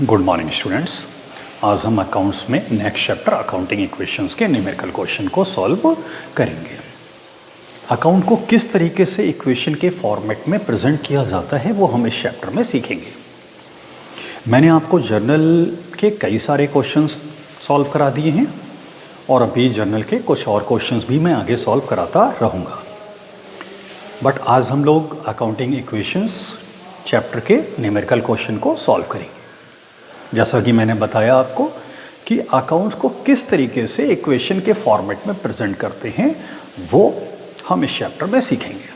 Good morning students. आज हम accounts में नेक्स्ट चैप्टर अकाउंटिंग इक्वेशंस के न्यूमेरिकल क्वेश्चन को सॉल्व करेंगे। अकाउंट को किस तरीके से इक्वेशन के फॉर्मेट में प्रेजेंट किया जाता है वो हम इस चैप्टर में सीखेंगे। मैंने आपको जर्नल के कई सारे क्वेश्चंस सॉल्व करा दिए हैं और अभी जर्नल के कुछ और क्वेश्चंस भी मैं आगे सॉल्व कराता रहूँगा। बट आज हम लोग अकाउंटिंग इक्वेशंस चैप्टर के न्यूमेरिकल क्वेश्चन को सॉल्व करेंगे। जैसा कि मैंने बताया आपको कि अकाउंट्स को किस तरीके से इक्वेशन के फॉर्मेट में प्रेजेंट करते हैं वो हम इस चैप्टर में सीखेंगे।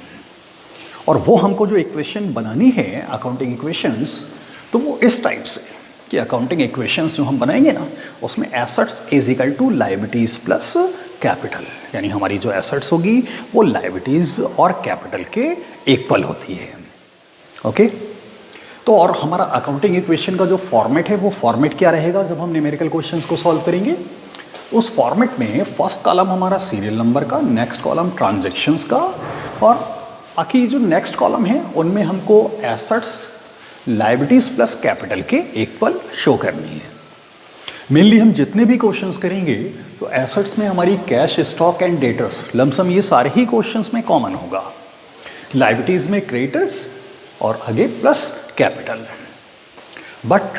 और वो हमको जो इक्वेशन बनानी है अकाउंटिंग इक्वेशंस, तो वो इस टाइप से कि अकाउंटिंग इक्वेशंस जो हम बनाएंगे ना, उसमें assets is equal to liabilities plus capital, यानी हमारी जो एसेट्स होगी वो लायबिलिटीज और कैपिटल के इक्वल होती है। ओके तो और हमारा अकाउंटिंग इक्वेशन का जो फॉर्मेट है वो फॉर्मेट क्या रहेगा जब हम न्यूमेरिकल क्वेश्चंस को सॉल्व करेंगे। उस फॉर्मेट में फर्स्ट कॉलम हमारा सीरियल नंबर का, नेक्स्ट कॉलम ट्रांजैक्शंस का, और बाकी जो नेक्स्ट कॉलम है उनमें हमको एसेट्स लायबिलिटीज प्लस कैपिटल के इक्वल शो करनी है। मेनली हम जितने भी क्वेश्चंस करेंगे तो एसेट्स में हमारी cash, stock and debtors, lump sum ये सारे ही क्वेश्चंस में कॉमन होगा। लायबिलिटीज में क्रेडिटर्स और आगे प्लस कैपिटल। बट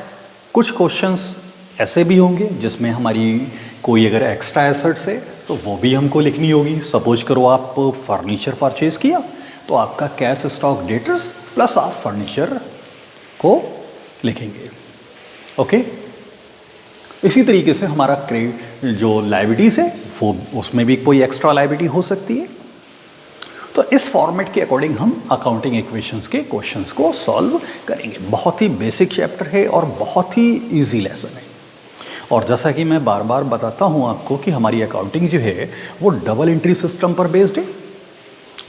कुछ क्वेश्चंस ऐसे भी होंगे जिसमें हमारी कोई अगर एक्स्ट्रा एसेट्स है तो वो भी हमको लिखनी होगी। सपोज करो आप फर्नीचर परचेज किया तो आपका कैश, स्टॉक, डेटर्स प्लस आप फर्नीचर को लिखेंगे। ओके इसी तरीके से हमारा जो लायबिलिटीज है वो उसमें भी कोई एक्स्ट्रा लायबिलिटी हो सकती है। तो इस फॉर्मेट के अकॉर्डिंग हम अकाउंटिंग इक्वेशंस के क्वेश्चंस को सॉल्व करेंगे। बहुत ही बेसिक चैप्टर है और बहुत ही इजी लेसन है। और जैसा कि मैं बार बार बताता हूँ आपको कि हमारी अकाउंटिंग जो है वो डबल एंट्री सिस्टम पर बेस्ड है,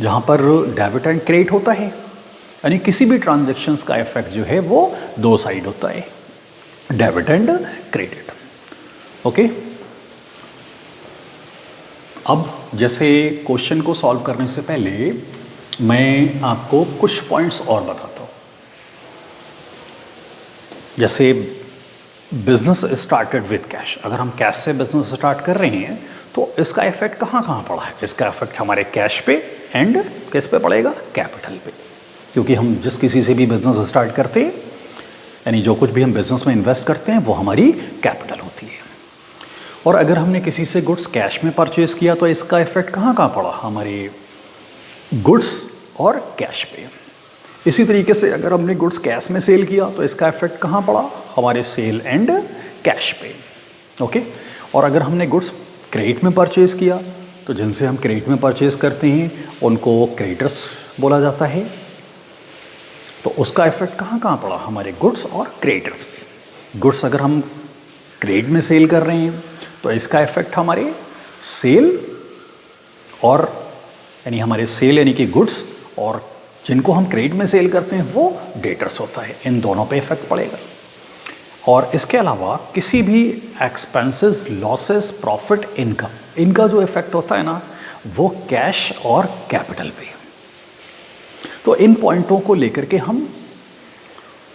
जहाँ पर डेबिट एंड क्रेडिट होता है, यानी किसी भी ट्रांजैक्शंस का इफेक्ट जो है वो दो साइड होता है, डेबिट एंड क्रेडिट। ओके अब जैसे क्वेश्चन को सॉल्व करने से पहले मैं आपको कुछ पॉइंट्स और बताता हूँ। जैसे बिजनेस स्टार्टेड विद कैश, अगर हम कैश से बिजनेस स्टार्ट कर रहे हैं तो इसका इफेक्ट कहाँ कहाँ पड़ा है। इसका इफेक्ट हमारे कैश पे एंड किस पे पड़ेगा, कैपिटल पे, क्योंकि हम जिस किसी से भी बिजनेस स्टार्ट करते हैं यानी जो कुछ भी हम बिजनेस में इन्वेस्ट करते हैं वो हमारी कैपिटल होती है। और अगर हमने किसी से गुड्स कैश में परचेज किया तो इसका इफेक्ट कहाँ कहाँ पड़ा, हमारे गुड्स और कैश पे। इसी तरीके से अगर हमने गुड्स कैश में सेल किया तो इसका इफेक्ट कहाँ पड़ा, हमारे सेल एंड कैश पे। ओके और अगर हमने गुड्स क्रेडिट में परचेज किया तो जिनसे हम क्रेडिट में परचेज करते हैं उनको क्रेडिटर्स बोला जाता है, तो उसका इफेक्ट कहाँ कहाँ पड़ा, हमारे गुड्स और क्रेडिटर्स पे। गुड्स अगर हम क्रेडिट में सेल कर रहे हैं तो इसका इफेक्ट हमारे सेल और यानी हमारे सेल यानी कि गुड्स, और जिनको हम क्रेडिट में सेल करते हैं वो डेटर्स होता है, इन दोनों पे इफेक्ट पड़ेगा। और इसके अलावा किसी भी एक्सपेंसेस, लॉसेस, प्रॉफिट, इनकम, इनका जो इफेक्ट होता है ना वो कैश और कैपिटल पे। तो इन पॉइंटों को लेकर के हम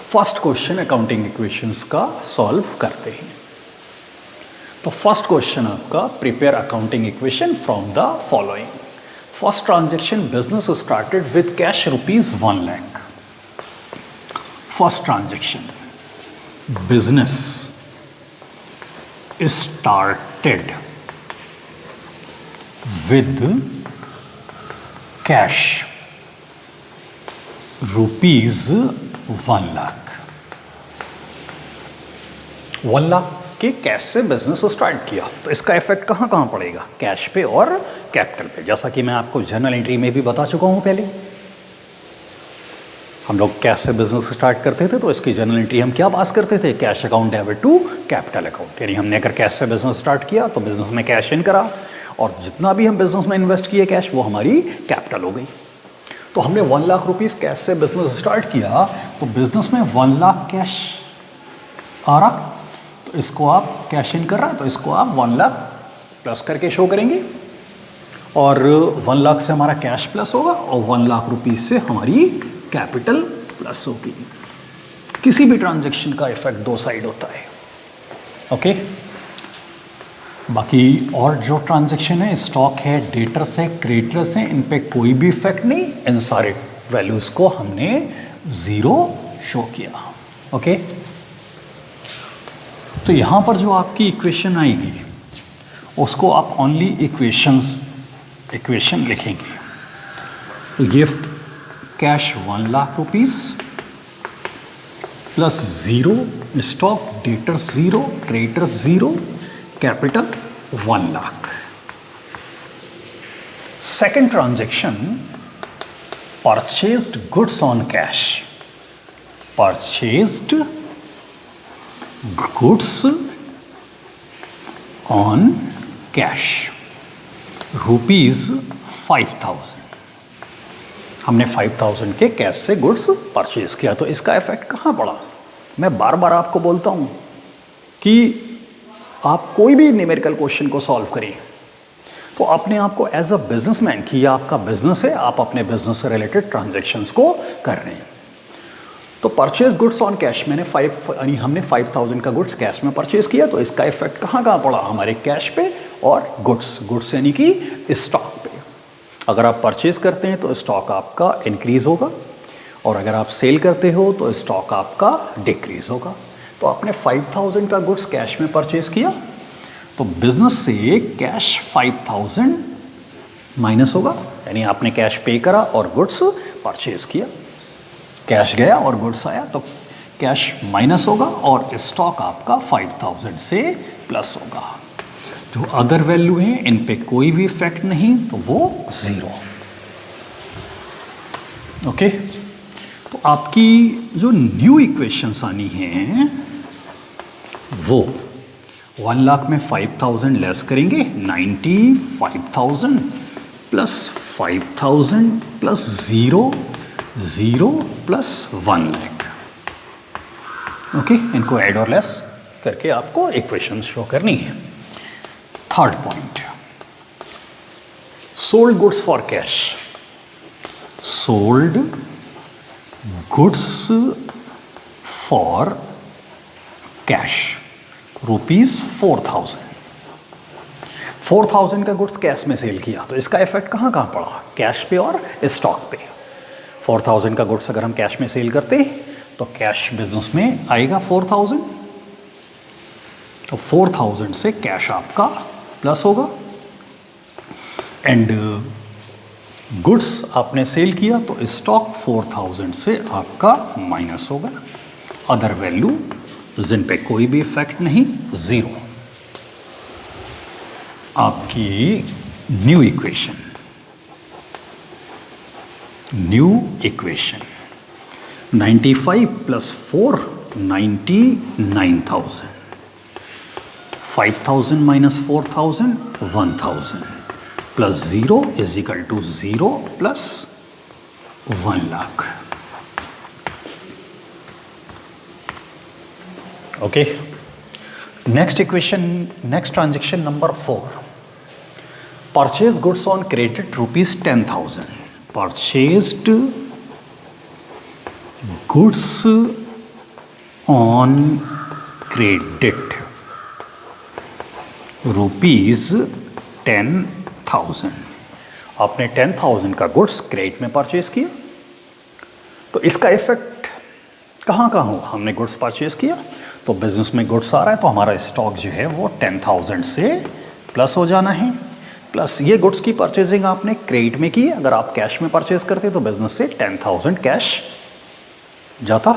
फर्स्ट क्वेश्चन अकाउंटिंग इक्वेशंस का सॉल्व करते हैं। तो फर्स्ट क्वेश्चन आपका, prepare accounting equation from the following. First transaction, business started with cash ₹1 lakh. First transaction, business started with cash ₹1 lakh. 1 lakh के कैश से बिजनेस स्टार्ट किया तो इसका इफेक्ट कहाँ कहाँ पड़ेगा, कैश पे और कैपिटल पे। जैसा कि मैं आपको जर्नल एंट्री में भी बता चुका हूँ, पहले हम लोग कैश से बिजनेस स्टार्ट करते थे तो इसकी जर्नल एंट्री हम क्या पास करते थे, cash account debit to capital account. यानी हमने अगर कैश से बिजनेस स्टार्ट किया तो बिजनेस में कैश इन करा और जितना भी हम बिजनेस में इन्वेस्ट किए कैश वो हमारी कैपिटल हो गई। तो हमने 1 लाख रुपीज़ कैश से बिजनेस स्टार्ट किया तो बिजनेस में 1 लाख कैश आ रहा, तो इसको आप कैश इन कर रहा है तो इसको आप 1 लाख प्लस करके शो करेंगे और 1 लाख से हमारा कैश प्लस होगा और 1 लाख रुपीज़ से हमारी कैपिटल प्लस होगी। किसी भी ट्रांजैक्शन का इफेक्ट दो साइड होता है, ओके। बाकी और जो ट्रांजैक्शन है, स्टॉक है, डेटर्स है, क्रेडिटर्स है, इन पे कोई भी इफेक्ट नहीं, इन सारे वैल्यूज को हमने जीरो शो किया, ओके। तो यहां पर जो आपकी इक्वेशन आएगी उसको आप ओनली इक्वेशन लिखेंगे। तो ये cash 1 lakh rupees plus zero, stock, debtors zero, creditors zero, capital 1 lakh. Second transaction, purchased goods on cash, purchased goods on cash rupees 5000। हमने 5000 के कैश से गुड्स परचेज किया, तो इसका इफेक्ट कहाँ पड़ा? मैं बार बार आपको बोलता हूँ कि आप कोई भी न्यूमेरिकल क्वेश्चन को सॉल्व करें तो अपने आप को एज अ बिजनेसमैन, कि आपका बिजनेस है, आप अपने बिजनेस से रिलेटेड ट्रांजैक्शंस को कर रहे हैं। तो परचेज गुड्स ऑन कैश, हमने 5000 का गुड्स कैश में परचेज किया, तो इसका इफेक्ट कहाँ पड़ा? हमारे कैश पे और गुड्स यानी कि स्टॉक पे। अगर आप परचेज करते हैं तो स्टॉक आपका इंक्रीज होगा, और अगर आप सेल करते हो तो स्टॉक आपका डिक्रीज होगा। तो आपने 5000 का गुड्स कैश में परचेज किया, तो बिजनेस से कैश 5000 माइनस होगा, यानी आपने कैश पे करा और गुड्स परचेज किया, कैश गया और गुड्स आया, तो कैश माइनस होगा और स्टॉक आपका 5000 से प्लस होगा। जो अदर वैल्यू है इन पे कोई भी इफेक्ट नहीं, तो वो जीरो, ओके। तो आपकी जो न्यू इक्वेशंस आनी है वो 1 लाख में 5000 लेस करेंगे, 95,000 plus 5000 plus 0 plus 1 lakh, okay. इनको ऐड और लेस करके आपको इक्वेशन शो करनी है। Third point, sold goods for cash, sold goods for cash rupees 4000 का गुड्स कैश में सेल किया, तो इसका इफेक्ट कहाँ पड़ा? कैश पे और स्टॉक पे। 4000 का गुड्स अगर हम कैश में सेल करते तो कैश बिजनेस में आएगा 4000, तो 4000 से कैश आपका प्लस होगा, एंड गुड्स आपने सेल किया तो स्टॉक 4000 से आपका माइनस होगा। अदर वैल्यू जिन पे कोई भी इफेक्ट नहीं, जीरो। आपकी new equation 95 plus 4 99,000, 5000 minus 4000 1000 plus 0 is equal to 0 plus 1 lakh, okay. Next equation, next transaction number 4, purchase goods on credit rupees 10,000, purchased goods on credit rupees 10,000। आपने 10,000 का गुड्स क्रेडिट में purchase किया, तो इसका इफेक्ट कहाँ हो? हमने गुड्स परचेज किया तो बिजनेस में गुड्स आ रहा है, तो हमारा स्टॉक जो है वो 10,000 से प्लस हो जाना है। प्लस ये गुड्स की परचेजिंग आपने क्रेडिट में की, अगर आप कैश में परचेज करते तो बिजनेस से 10,000 कैश जाता,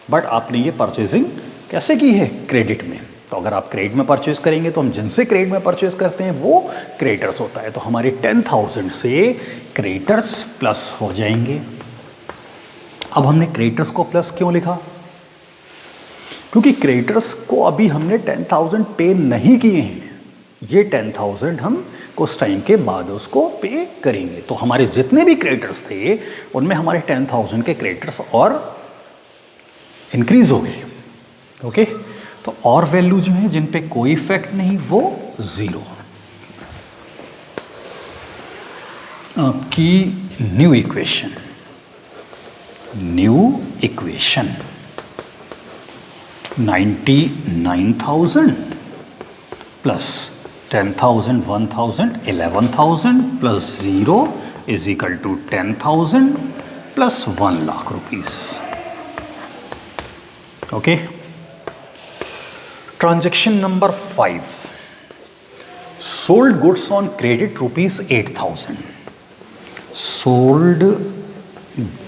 बट आपने ये परचेजिंग कैसे की है? क्रेडिट में। तो अगर आप क्रेडिट में परचेज करेंगे तो हम जिनसे क्रेडिट में परचेज करते हैं वो क्रेडिटर्स होता है, तो हमारे 10,000 से क्रेडिटर्स प्लस हो जाएंगे। अब हमने क्रेडिटर्स को प्लस क्यों लिखा? क्योंकि क्रेडिटर्स को अभी हमने 10,000 पे नहीं किए हैं, ये 10,000 हम कुछ टाइम के बाद उसको पे करेंगे। तो हमारे जितने भी क्रेडिटर्स थे उनमें हमारे 10,000 के क्रेडिटर्स और इंक्रीज हो गए, ओके। तो और वैल्यू जो है जिन पे कोई इफेक्ट नहीं वो जीरो। आपकी new equation 99,000 plus 10,000, 1,000, 11,000 plus 0 is equal to 10,000 plus 1 lakh rupees. Okay. Transaction number 5. Sold goods on credit rupees 8,000. Sold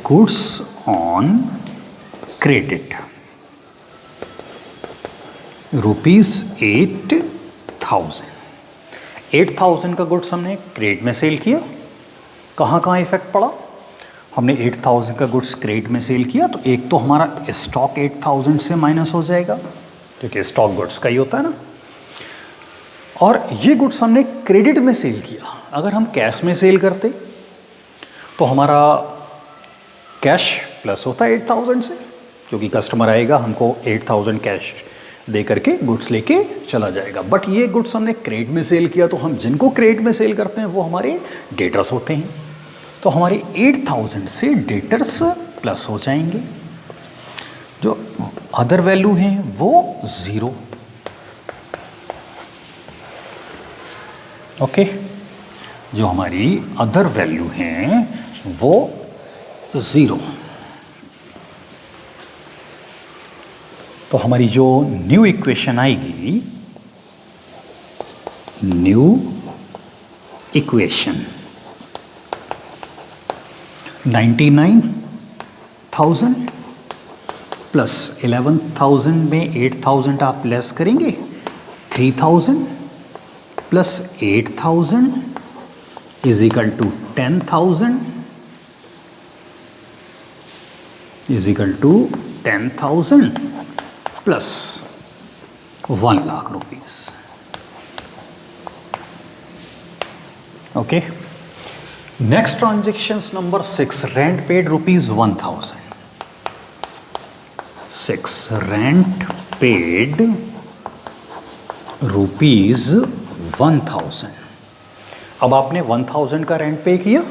goods on credit rupees 8,000. 8,000 का गुड्स हमने क्रेडिट में सेल किया. कहाँ कहाँ इफेक्ट पड़ा? हमने 8,000 का गुड्स क्रेडिट में सेल किया तो एक तो हमारा स्टॉक 8,000 से माइनस हो जाएगा क्योंकि स्टॉक गुड्स का ही होता है ना. और ये गुड्स हमने क्रेडिट में सेल किया. अगर हम कैश में सेल करते तो हमारा कैश प्लस होता है 8,000 से, क्योंकि कस्टमर आएगा हमको 8,000 कैश दे करके गुड्स लेके चला जाएगा. बट ये गुड्स हमने क्रेडिट में सेल किया तो हम जिनको क्रेडिट में सेल करते हैं वो हमारे डेटर्स होते हैं. तो हमारे 8,000 से डेटर्स प्लस हो जाएंगे. जो अदर वैल्यू हैं वो 0. ओके. जो हमारी अदर वैल्यू हैं वो 0. तो हमारी जो न्यू इक्वेशन आएगी, न्यू इक्वेशन 99,000 प्लस 11,000 में 8,000 आप लेस करेंगे, 3,000 plus 8,000 is equal to 10,000 is equal to 10,000 plus 1 lakh rupees. Okay. Next transactions number 6. Rent paid rupees 1,000. 6 rent paid rupees 1,000. अब आपने 1,000 का रेंट पे किया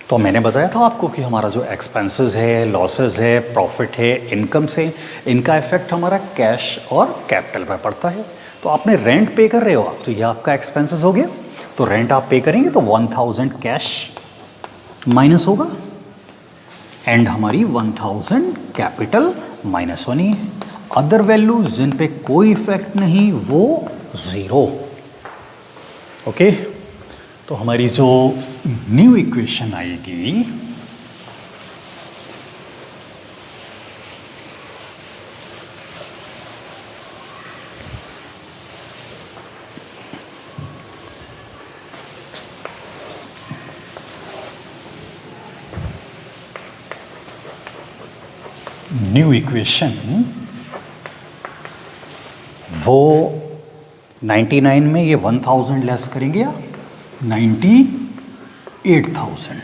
तो मैंने बताया था आपको कि हमारा जो एक्सपेंसेस है, लॉसेस है, प्रॉफिट है, इनकम से इनका इफेक्ट हमारा कैश और कैपिटल पर पड़ता है. तो आपने रेंट पे कर रहे हो आप, तो ये आपका एक्सपेंसेस हो गया. तो रेंट आप पे करेंगे तो 1,000 कैश माइनस होगा एंड हमारी 1,000 कैपिटल माइनस होनी है. अदर वैल्यूज जिन पे कोई इफेक्ट नहीं वो 0. ओके. तो हमारी जो न्यू इक्वेशन आएगी, न्यू इक्वेशन वो 99 में ये 1,000 लेस करेंगे आप, 98,000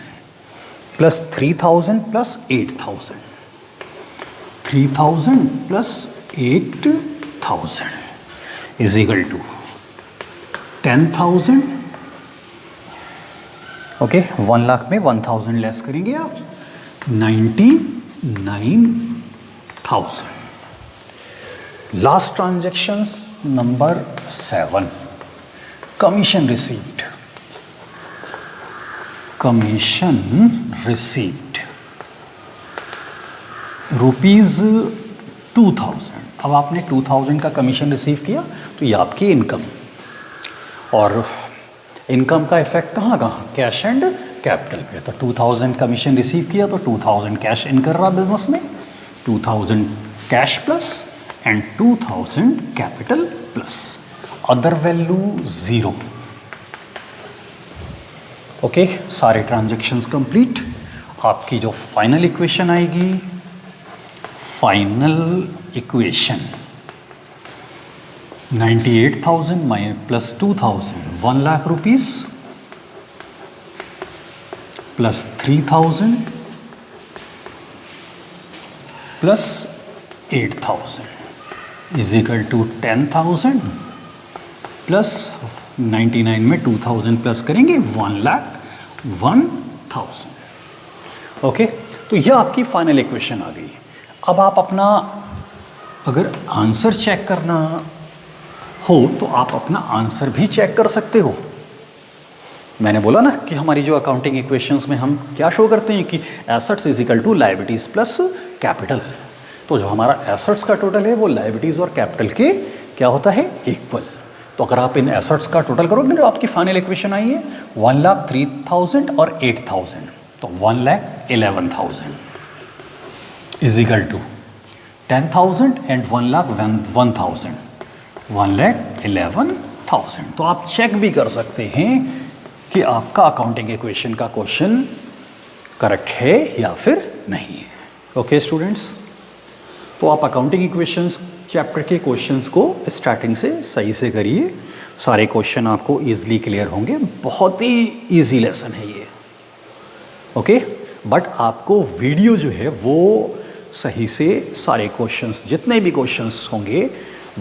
plus 3,000 plus 8,000, 3,000 plus 8,000 is equal to 10,000. Okay. 1 lakh में 1,000 लेस करेंगे आप, 99,000. Last transactions number 7. Commission received. Commission received rupees 2,000. अब आपने 2,000 का कमीशन रिसीव किया तो ये आपकी इनकम. और इनकम का इफेक्ट कहाँ कहाँ? कैश एंड कैपिटल पे. तो 2,000 कमीशन रिसीव किया तो 2,000 कैश इन कर रहा बिजनेस में, 2,000 cash plus and 2,000 capital plus. Other value 0. Okay. सारे ट्रांजेक्शन्स कंप्लीट. आपकी जो फाइनल इक्वेशन आएगी, final equation 98,000 plus 2,000 1 lakh rupees plus 3,000 plus 8,000 is equal to 10,000 plus 99 में 2,000 प्लस करेंगे 1,01,000. ओके. तो यह आपकी फाइनल इक्वेशन आ गई. अब आप अपना अगर आंसर चेक करना हो तो आप अपना आंसर भी चेक कर सकते हो। मैंने बोला ना कि हमारी जो अकाउंटिंग इक्वेशंस में हम क्या शो करते हैं कि assets is equal to liabilities plus capital. तो जो हमारा एसेट्स का टोटल है वो लायबिलिटीज और कैपिटल के क्या होता है, इक्वल। तो अगर आप इन एसेट्स का टोटल करोगे, जो आपकी फाइनल इक्वेशन आई है 1,03,000 और 8,000, तो 1,11,000 इज इक्वल टू 10,000 एंड 1,01,000, 1,11,000। तो आप चेक भी कर सकते हैं कि आपका अकाउंटिंग इक्वेशन का क्वेश्चन करेक्ट है या फिर नहीं है। ओके स्टूडेंट्स, तो आप अकाउंटिंग इक्वेशंस चैप्टर के क्वेश्चंस को स्टार्टिंग से सही से करिए, सारे क्वेश्चन आपको इजीली क्लियर होंगे। बहुत ही इजी लेसन है ये। ओके, बट आपको वीडियो जो है वो सही से सारे क्वेश्चंस, जितने भी क्वेश्चंस होंगे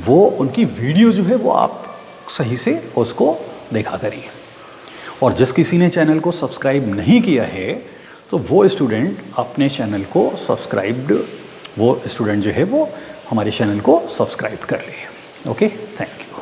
वो उनकी वीडियो जो है वो आप सही से उसको देखा करिए। और जिस किसी ने चैनल को सब्सक्राइब नहीं किया है तो वो स्टूडेंट अपने चैनल को जो है वो हमारे चैनल को सब्सक्राइब कर ले। Okay, thank you.